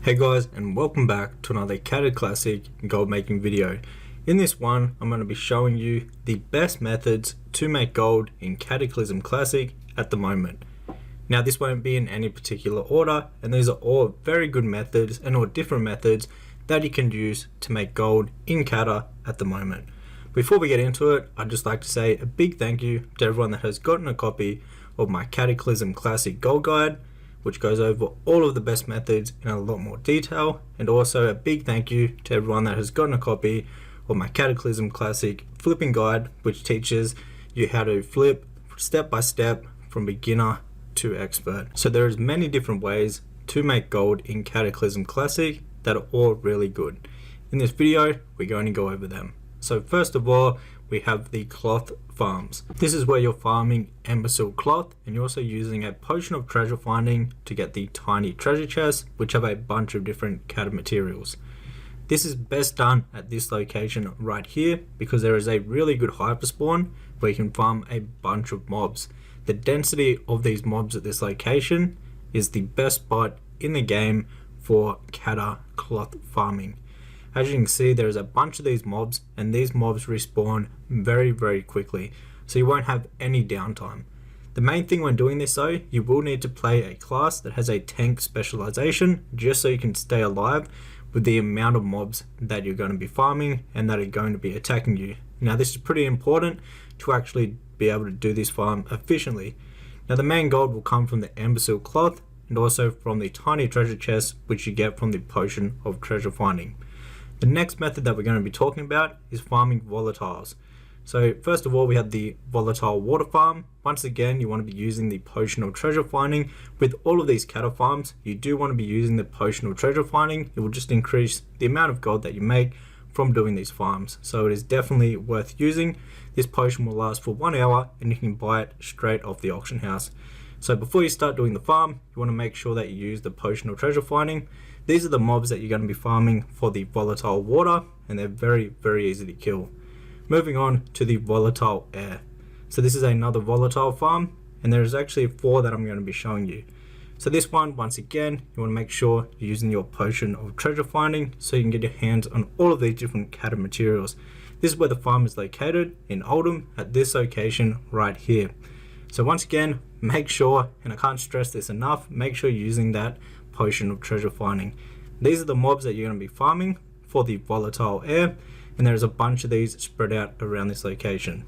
Hey guys, and welcome back to another Cataclysm Classic gold making video. In this one, I'm going to be showing you the best methods to make gold in Cataclysm Classic at the moment. Now this won't be in any particular order, and these are all very good methods and all different methods that you can use to make gold in Cata at the moment. Before we get into it, I'd just like to say a big thank you to everyone that has gotten a copy of my Cataclysm Classic gold guide, which goes over all of the best methods in a lot more detail, and also a big thank you to everyone that has gotten a copy of my Cataclysm Classic flipping guide, which teaches you how to flip step by step from beginner to expert. So there's many different ways to make gold in Cataclysm Classic that are all really good. In this video, we're going to go over them. So first of all, we have the cloth farms. This is where you're farming imbecile cloth, and you're also using a potion of treasure finding to get the tiny treasure chests, which have a bunch of different Cata materials. This is best done at this location right here because there is a really good hyperspawn where you can farm a bunch of mobs. The density of these mobs at this location is the best spot in the game for Cata cloth farming. As you can see, there's a bunch of these mobs, and these mobs respawn very quickly, so you won't have any downtime. The main thing when doing this though, you will need to play a class that has a tank specialization just so you can stay alive with the amount of mobs that you're going to be farming and that are going to be attacking you. Now this is pretty important to actually be able to do this farm efficiently. Now the main gold will come from the imbecile cloth and also from the tiny treasure chests which you get from the potion of treasure finding. The next method that we're going to be talking about is farming volatiles. So first of all, we have the volatile water farm. Once again, you want to be using the potion of treasure finding. With all of these Cata farms, you do want to be using the potion of treasure finding. It will just increase the amount of gold that you make from doing these farms. So it is definitely worth using. This potion will last for 1 hour and you can buy it straight off the auction house. So before you start doing the farm, you want to make sure that you use the potion of treasure finding. These are the mobs that you're going to be farming for the volatile water, and they're very easy to kill. Moving on to the volatile air. So this is another volatile farm, and there's actually 4 that I'm going to be showing you. So this one, once again, you want to make sure you're using your potion of treasure finding so you can get your hands on all of these different Cata materials. This is where the farm is located in Oldham at this location right here. So once again, make sure, and I can't stress this enough, make sure you're using that potion of treasure finding. These are the mobs that you're going to be farming for the volatile air, and there's a bunch of these spread out around this location.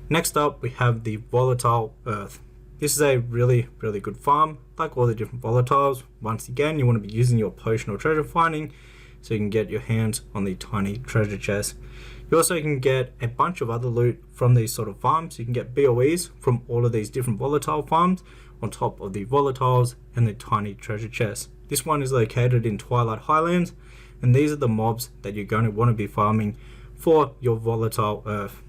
Next up, we have the volatile earth. This is a really good farm, like all the different volatiles. Once again, you want to be using your potion of treasure finding so you can get your hands on the tiny treasure chests. You also can get a bunch of other loot from these sort of farms. You can get BOEs from all of these different volatile farms on top of the volatiles and the tiny treasure chests. This one is located in Twilight Highlands, and these are the mobs that you're going to want to be farming for your volatile earth.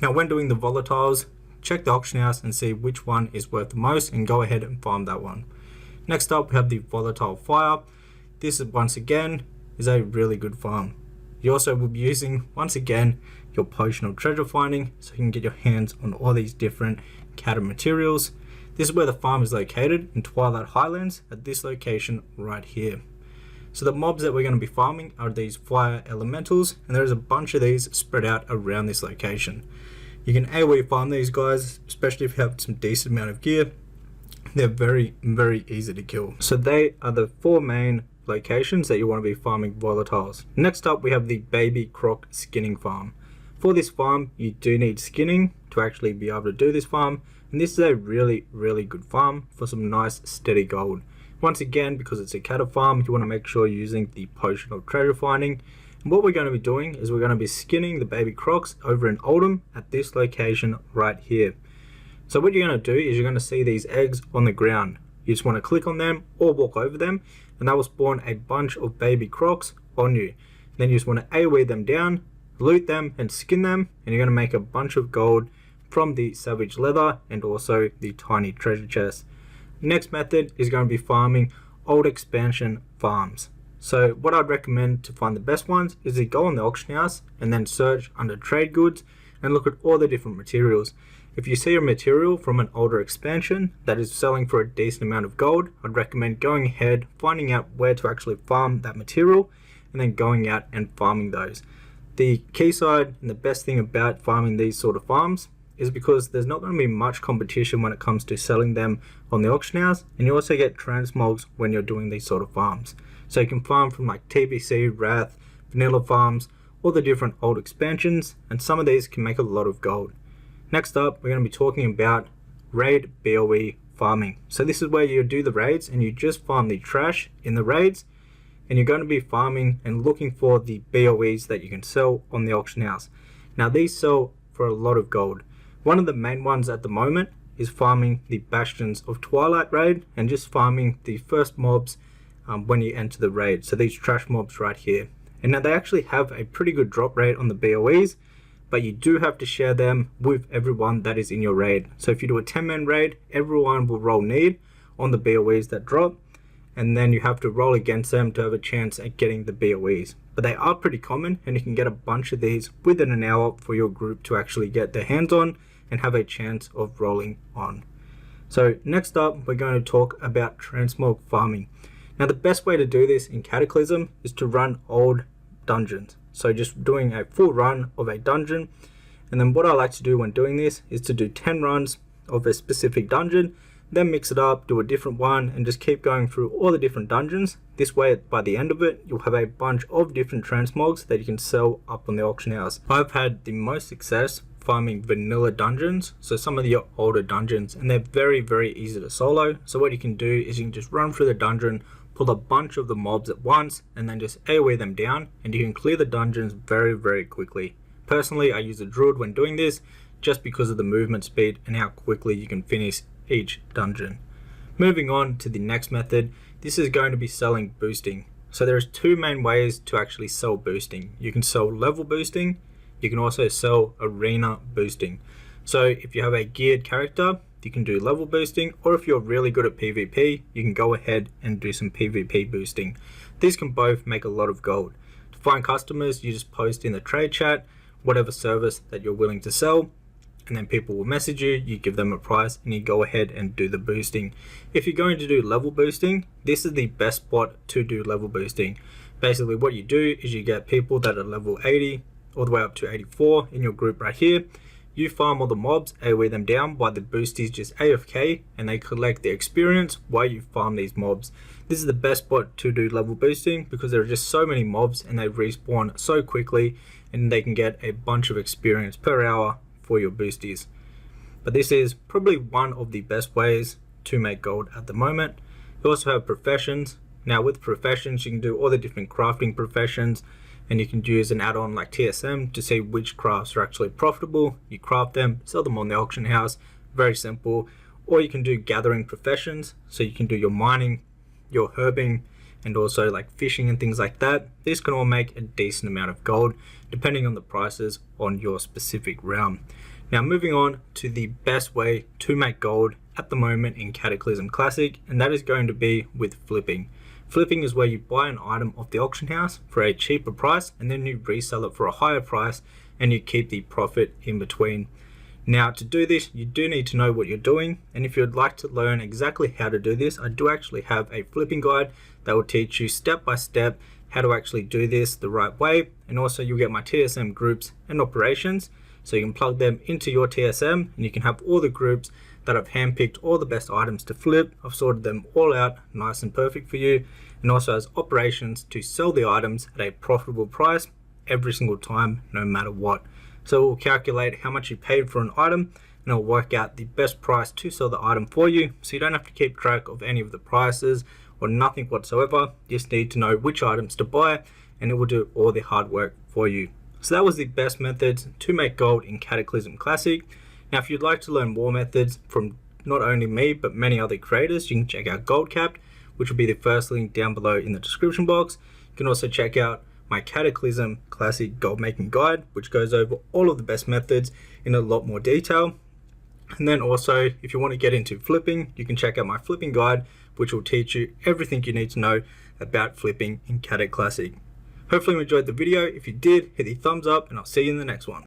Now when doing the volatiles, check the auction house and see which one is worth the most and go ahead and farm that one. Next up, we have the volatile fire. This is once again is a really good farm. You also will be using, once again, your potion of treasure finding so you can get your hands on all these different Cata materials. This is where the farm is located in Twilight Highlands at this location right here. So the mobs that we're going to be farming are these fire elementals, and there's a bunch of these spread out around this location. You can AoE farm these guys, especially if you have some decent amount of gear. They're very easy to kill. So they are the 4 main locations that you want to be farming volatiles. Next up, we have the baby croc skinning farm. For this farm, you do need skinning to actually be able to do this farm, and this is a really good farm for some nice steady gold. Once again, because it's a Cata farm, you want to make sure you're using the potion of treasure finding. And what we're going to be doing is we're going to be skinning the baby crocs over in Oldham at this location right here. So what you're going to do is you're going to see these eggs on the ground. You just want to click on them or walk over them, and that will spawn a bunch of baby crocs on you. Then you just want to AoE them down, loot them and skin them, and you're going to make a bunch of gold from the savage leather and also the tiny treasure chest. Next method is going to be farming old expansion farms. So what I'd recommend to find the best ones is to go on the auction house and then search under trade goods and look at all the different materials. If you see a material from an older expansion that is selling for a decent amount of gold, I'd recommend going ahead, finding out where to actually farm that material, and then going out and farming those. The key side and the best thing about farming these sort of farms is because there's not going to be much competition when it comes to selling them on the auction house, and you also get transmogs when you're doing these sort of farms. So you can farm from like TBC, Wrath, Vanilla farms, all the different old expansions, and some of these can make a lot of gold. Next up, we're going to be talking about raid BOE farming. So this is where you do the raids and you just farm the trash in the raids, and you're going to be farming and looking for the BOEs that you can sell on the auction house. Now these sell for a lot of gold. One of the main ones at the moment is farming the Bastions of Twilight raid and just farming the first mobs when you enter the raid. So these trash mobs right here. And now they actually have a pretty good drop rate on the BOEs, but you do have to share them with everyone that is in your raid. So if you do a 10-man raid, everyone will roll need on the BOEs that drop, and then you have to roll against them to have a chance at getting the BOEs. But they are pretty common, and you can get a bunch of these within an hour for your group to actually get their hands on and have a chance of rolling on. So next up, we're going to talk about transmog farming. Now the best way to do this in Cataclysm is to run old dungeons. So just doing a full run of a dungeon, and then what I like to do when doing this is to do 10 runs of a specific dungeon, then mix it up, do a different one, and just keep going through all the different dungeons. This way, by the end of it, you'll have a bunch of different transmogs that you can sell up on the auction house. I've had the most success farming vanilla dungeons, so some of the older dungeons, and they're very easy to solo. So what you can do is you can just run through the dungeon, pull a bunch of the mobs at once, and then just AoE them down, and you can clear the dungeons very quickly. Personally, I use a druid when doing this, just because of the movement speed and how quickly you can finish each dungeon. Moving on to the next method, this is going to be selling boosting. So there's two main ways to actually sell boosting. You can sell level boosting, you can also sell arena boosting. So if you have a geared character, you can do level boosting, or if you're really good at PvP, you can go ahead and do some PvP boosting. These can both make a lot of gold. To find customers, you just post in the trade chat whatever service that you're willing to sell, and then people will message you, you give them a price, and you go ahead and do the boosting. If you're going to do level boosting, this is the best spot to do level boosting. Basically what you do is you get people that are level 80 all the way up to 84 in your group right here. You farm all the mobs, AoE them down while the boosties just AFK, and they collect the experience while you farm these mobs. This is the best spot to do level boosting because there are just so many mobs and they respawn so quickly, and they can get a bunch of experience per hour for your boosties. But this is probably one of the best ways to make gold at the moment. You also have professions. Now with professions, you can do all the different crafting professions, and you can use an add-on like TSM to see which crafts are actually profitable. You craft them, sell them on the auction house, very simple. Or you can do gathering professions, so you can do your mining, your herbing, and also like fishing and things like that. These can all make a decent amount of gold depending on the prices on your specific realm. Now moving on to the best way to make gold at the moment in Cataclysm Classic, and that is going to be with flipping. Flipping is where you buy an item off the auction house for a cheaper price, and then you resell it for a higher price, and you keep the profit in between. Now to do this, you do need to know what you're doing, and if you'd like to learn exactly how to do this, I do actually have a flipping guide that will teach you step by step how to actually do this the right way. And also you'll get my TSM groups and operations, so you can plug them into your TSM, and you can have all the groups that I've handpicked all the best items to flip. I've sorted them all out nice and perfect for you, and also has operations to sell the items at a profitable price every single time, no matter what. So we'll calculate how much you paid for an item, and it'll work out the best price to sell the item for you, so you don't have to keep track of any of the prices or nothing whatsoever. You just need to know which items to buy, and it will do all the hard work for you. So that was the best methods to make gold in Cataclysm Classic. Now if you'd like to learn more methods from not only me but many other creators, you can check out Gold Capped, which will be the first link down below in the description box. You can also check out my Cataclysm Classic gold making guide, which goes over all of the best methods in a lot more detail. And then also, if you want to get into flipping, you can check out my flipping guide, which will teach you everything you need to know about flipping in Cataclysm Classic. Hopefully you enjoyed the video. If you did, hit the thumbs up, and I'll see you in the next one.